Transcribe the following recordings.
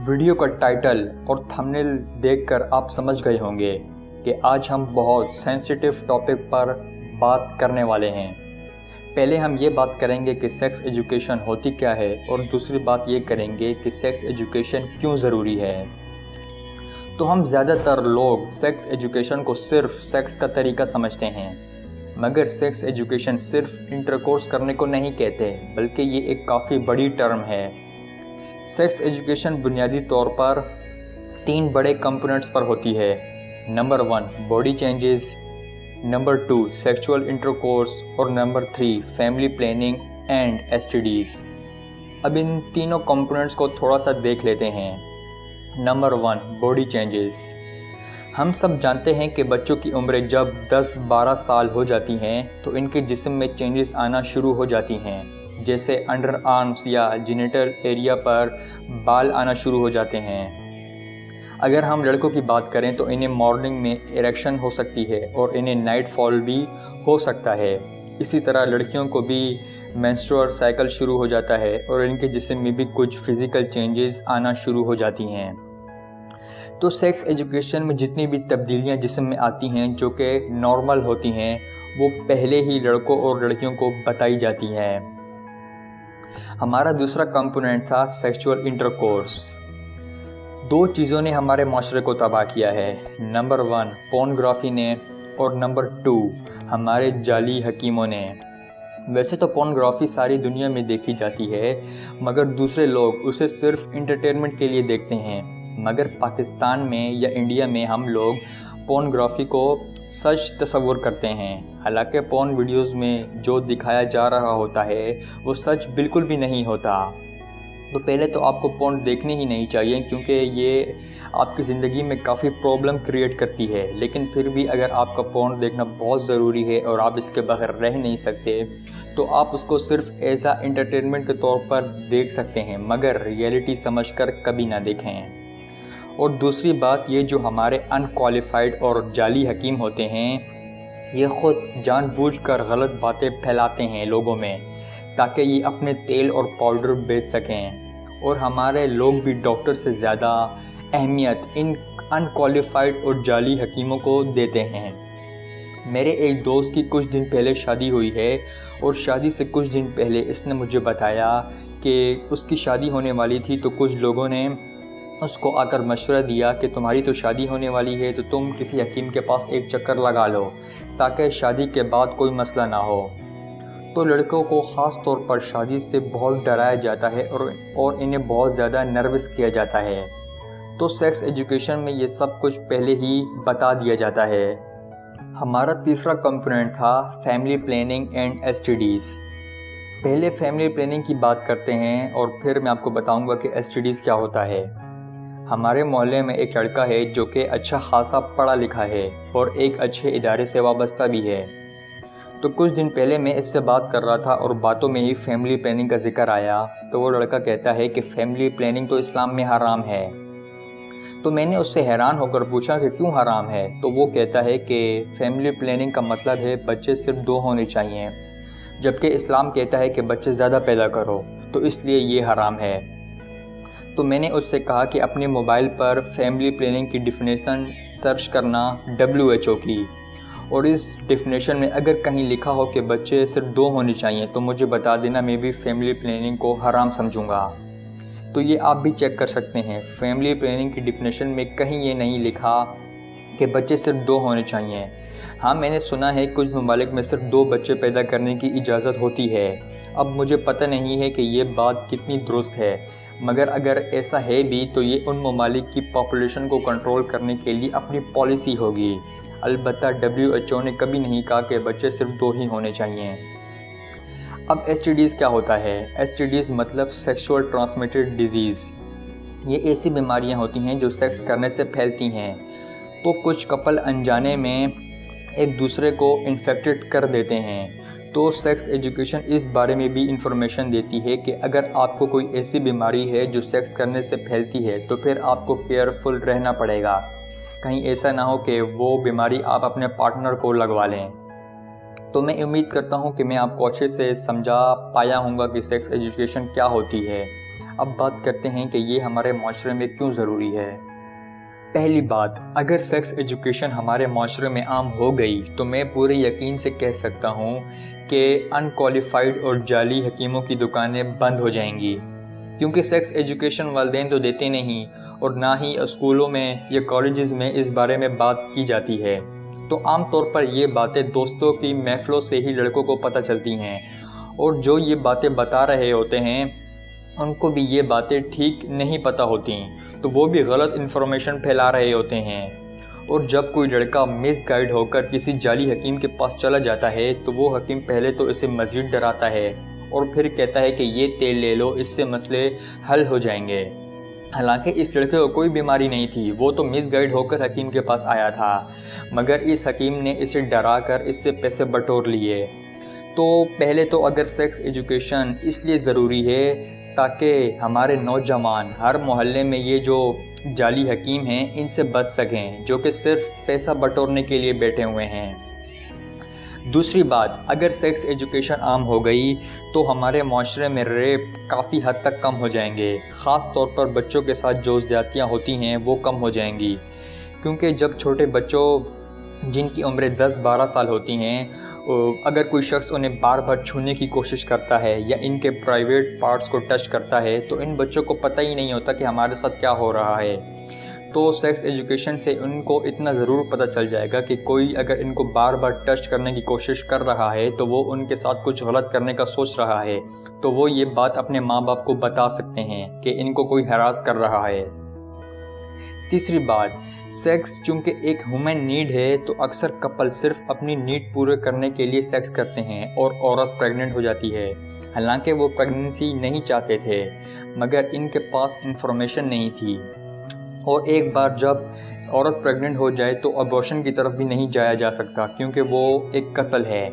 Video का title और thumbnail देखकर आप समझ गए होंगे कि आज हम बहुत सेंसिटिव टॉपिक पर बात करने वाले हैं। पहले हम ये बात करेंगे कि सेक्स एजुकेशन होती क्या है और दूसरी बात ये करेंगे कि सेक्स एजुकेशन क्यों ज़रूरी है। तो हम ज़्यादातर लोग सेक्स एजुकेशन को सिर्फ सेक्स का तरीका समझते हैं, मगर सेक्स एजुकेशन सिर्फ इंटरकोर्स करने को नहीं कहते, बल्कि ये एक काफ़ी बड़ी टर्म है। सेक्स एजुकेशन बुनियादी तौर पर 3 बड़े कंपोनेंट्स पर होती है। Number 1 body changes, number 2 sexual intercourse और नंबर 3 फैमिली प्लानिंग एंड एसटीडीज़। अब इन तीनों कंपोनेंट्स को थोड़ा सा देख लेते हैं। Number 1 body changes. हम सब जानते हैं कि बच्चों की उम्रें जब 10-12 साल हो जाती हैं तो इनके जिस्म में चेंजेस आना शुरू हो जाती हैं, जैसे अंडर आर्म्स या जेनिटल एरिया पर बाल आना शुरू हो जाते हैं। अगर हम लड़कों की बात करें तो इन्हें मॉर्निंग में इरेक्शन हो सकती है और इन्हें नाइट फॉल भी हो सकता है। इसी तरह लड़कियों को भी मेंस्ट्रुअल साइकिल शुरू हो जाता है और इनके जिस्म में भी कुछ फिज़िकल चेंजेस आना शुरू हो जाती हैं। तो सेक्स एजुकेशन में जितनी भी तब्दीलियां जिस्म में आती हैं जो कि नॉर्मल होती हैं, वो पहले ही लड़कों और लड़कियों को बताई जाती हैं। हमारा दूसरा कंपोनेंट था सेक्सुअल इंटरकोर्स। 2 चीज़ों ने हमारे माशरे को तबाह किया है। नंबर 1 पोर्नोग्राफी ने और नंबर 2 हमारे जाली हकीमों ने। वैसे तो पोर्नोग्राफी सारी दुनिया में देखी जाती है, मगर दूसरे लोग उसे सिर्फ इंटरटेनमेंट के लिए देखते हैं। मगर पाकिस्तान में या इंडिया में हम लोग पोर्नोग्राफी को सच तस्वुर करते हैं। हालांकि पोर्न वीडियोस में जो दिखाया जा रहा होता है वो सच बिल्कुल भी नहीं होता। तो पहले तो आपको पोर्न देखनी ही नहीं चाहिए, क्योंकि ये आपकी ज़िंदगी में काफ़ी प्रॉब्लम क्रिएट करती है। लेकिन फिर भी अगर आपका पोर्न देखना बहुत ज़रूरी है और आप इसके बगैर रह नहीं सकते, तो आप उसको सिर्फ एज आ एंटरटेनमेंट के तौर पर देख सकते हैं, मगर रियलिटी समझकर कभी ना देखें। और दूसरी बात, ये जो हमारे अनक्वालिफाइड और जाली हकीम होते हैं, ये ख़ुद जानबूझकर गलत बातें फैलाते हैं लोगों में, ताकि ये अपने तेल और पाउडर बेच सकें। और हमारे लोग भी डॉक्टर से ज़्यादा अहमियत इन अनक्वालिफाइड और जाली हकीमों को देते हैं। मेरे एक दोस्त की कुछ दिन पहले शादी हुई है और शादी से कुछ दिन पहले इसने मुझे बताया कि उसकी शादी होने वाली थी, तो कुछ लोगों ने उसको आकर मशवरा दिया कि तुम्हारी तो शादी होने वाली है, तो तुम किसी हकीम के पास एक चक्कर लगा लो ताकि शादी के बाद कोई मसला ना हो। तो लड़कों को ख़ास तौर पर शादी से बहुत डराया जाता है और इन्हें बहुत ज़्यादा नर्वस किया जाता है। तो सेक्स एजुकेशन में ये सब कुछ पहले ही बता दिया जाता है। हमारा तीसरा कंपोनेंट था फैमिली प्लानिंग एंड एसटीडीज़। पहले फैमिली प्लानिंग की बात करते हैं और फिर मैं आपको बताऊंगा कि एसटीडीज़ क्या होता है। हमारे मोहल्ले में एक लड़का है जो कि अच्छा खासा पढ़ा लिखा है और एक अच्छे इदारे से वाबस्ता भी है। तो कुछ दिन पहले मैं इससे बात कर रहा था और बातों में ही फैमिली प्लानिंग का जिक्र आया। तो वो लड़का कहता है कि फैमिली प्लानिंग तो इस्लाम में हराम है। तो मैंने उससे हैरान होकर पूछा कि क्यों हराम है। तो वो कहता है कि फैमिली प्लानिंग का मतलब है बच्चे सिर्फ 2 होने चाहिए, जबकि इस्लाम कहता है कि बच्चे ज़्यादा पैदा करो, तो इसलिए ये हराम है। तो मैंने उससे कहा कि अपने मोबाइल पर फैमिली प्लानिंग की डिफिनेशन सर्च करना WHO की, और इस डिफिनेशन में अगर कहीं लिखा हो कि बच्चे सिर्फ 2 होने चाहिए तो मुझे बता देना, मैं भी फैमिली प्लानिंग को हराम समझूंगा। तो ये आप भी चेक कर सकते हैं। फैमिली प्लानिंग की डिफिनेशन में कहीं ये नहीं लिखा कि बच्चे सिर्फ 2 होने चाहिए। हाँ, मैंने सुना है कुछ ममालिक में सिर्फ 2 बच्चे पैदा करने की इजाज़त होती है। अब मुझे पता नहीं है कि ये बात कितनी दुरुस्त है, मगर अगर ऐसा है भी तो ये उन ममालिक की पॉपुलेशन को कंट्रोल करने के लिए अपनी पॉलिसी होगी। अलबत्ता WHO ने कभी नहीं कहा कि बच्चे सिर्फ 2 ही होने चाहिए। अब एसटीडीज़ क्या होता है? एसटीडीज़ मतलब सेक्सुअल ट्रांसमिटेड डिजीज़। ये ऐसी बीमारियां होती हैं जो सेक्स करने से फैलती हैं। तो कुछ कपल अनजाने में एक दूसरे को इन्फेक्टेड कर देते हैं। तो सेक्स एजुकेशन इस बारे में भी इंफॉर्मेशन देती है कि अगर आपको कोई ऐसी बीमारी है जो सेक्स करने से फैलती है तो फिर आपको केयरफुल रहना पड़ेगा, कहीं ऐसा ना हो कि वो बीमारी आप अपने पार्टनर को लगवा लें। तो मैं उम्मीद करता हूँ कि मैं आपको अच्छे से समझा पाया हूँगा कि सेक्स एजुकेशन क्या होती है। اب بات کرتے ہیں کہ یہ ہمارے معاشرے میں کیوں ضروری ہے۔ پہلی بات، اگر سیکس ایجوکیشن ہمارے معاشرے میں عام ہو گئی تو میں پورے یقین سے کہہ سکتا ہوں کہ ان کوالیفائڈ اور جعلی حکیموں کی دکانیں بند ہو جائیں گی، کیونکہ سیکس ایجوکیشن والدین تو دیتے نہیں اور نہ ہی اسکولوں میں یا کالجز میں اس بارے میں بات کی جاتی ہے۔ تو عام طور پر یہ باتیں دوستوں کی محفلوں سے ہی لڑکوں کو پتہ چلتی ہیں، اور جو یہ باتیں بتا رہے ہوتے ہیں ان کو بھی یہ باتیں ٹھیک نہیں پتہ ہوتی، تو وہ بھی غلط انفارمیشن پھیلا رہے ہوتے ہیں۔ اور جب کوئی لڑکا مس گائیڈ ہو کر کسی جعلی حکیم کے پاس چلا جاتا ہے تو وہ حکیم پہلے تو اسے مزید ڈراتا ہے اور پھر کہتا ہے کہ یہ تیل لے لو، اس سے مسئلے حل ہو جائیں گے۔ حالانکہ اس لڑکے کو کوئی بیماری نہیں تھی، وہ تو مس گائیڈ ہو کر حکیم کے پاس آیا تھا، مگر اس حکیم نے اسے ڈرا کر اس سے پیسے بٹور لیے۔ تو پہلے تو اگر سیکس ایجوکیشن اس لیے ضروری ہے تاکہ ہمارے نوجوان ہر محلے میں یہ جو جعلی حکیم ہیں ان سے بچ سکیں، جو کہ صرف پیسہ بٹورنے کے لیے بیٹھے ہوئے ہیں۔ دوسری بات، اگر سیکس ایجوکیشن عام ہو گئی تو ہمارے معاشرے میں ریپ کافی حد تک کم ہو جائیں گے، خاص طور پر بچوں کے ساتھ جو زیادتیاں ہوتی ہیں وہ کم ہو جائیں گی، کیونکہ جب چھوٹے بچوں جن کی عمریں 10-12 سال ہوتی ہیں، اگر کوئی شخص انہیں بار بار چھونے کی کوشش کرتا ہے یا ان کے پرائیویٹ پارٹس کو ٹچ کرتا ہے تو ان بچوں کو پتہ ہی نہیں ہوتا کہ ہمارے ساتھ کیا ہو رہا ہے۔ تو سیکس ایجوکیشن سے ان کو اتنا ضرور پتہ چل جائے گا کہ کوئی اگر ان کو بار بار ٹچ کرنے کی کوشش کر رہا ہے تو وہ ان کے ساتھ کچھ غلط کرنے کا سوچ رہا ہے، تو وہ یہ بات اپنے ماں باپ کو بتا سکتے ہیں کہ ان کو کوئی ہراس کر رہا ہے۔ تیسری بات، سیکس چونکہ ایک ہیومن نیڈ ہے تو اکثر کپل صرف اپنی نیڈ پورے کرنے کے لیے سیکس کرتے ہیں اور عورت پریگننٹ ہو جاتی ہے، حالانکہ وہ پریگننسی نہیں چاہتے تھے مگر ان کے پاس انفارمیشن نہیں تھی، اور ایک بار جب عورت پریگننٹ ہو جائے تو ابورشن کی طرف بھی نہیں جایا جا سکتا کیونکہ وہ ایک قتل ہے،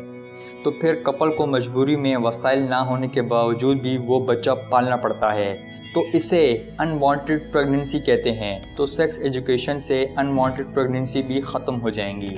تو پھر کپل کو مجبوری میں وسائل نہ ہونے کے باوجود بھی وہ بچہ پالنا پڑتا ہے، تو اسے ان وانٹڈ پریگننسی کہتے ہیں۔ تو سیکس ایجوکیشن سے ان وانٹڈ پریگننسی بھی ختم ہو جائیں گی۔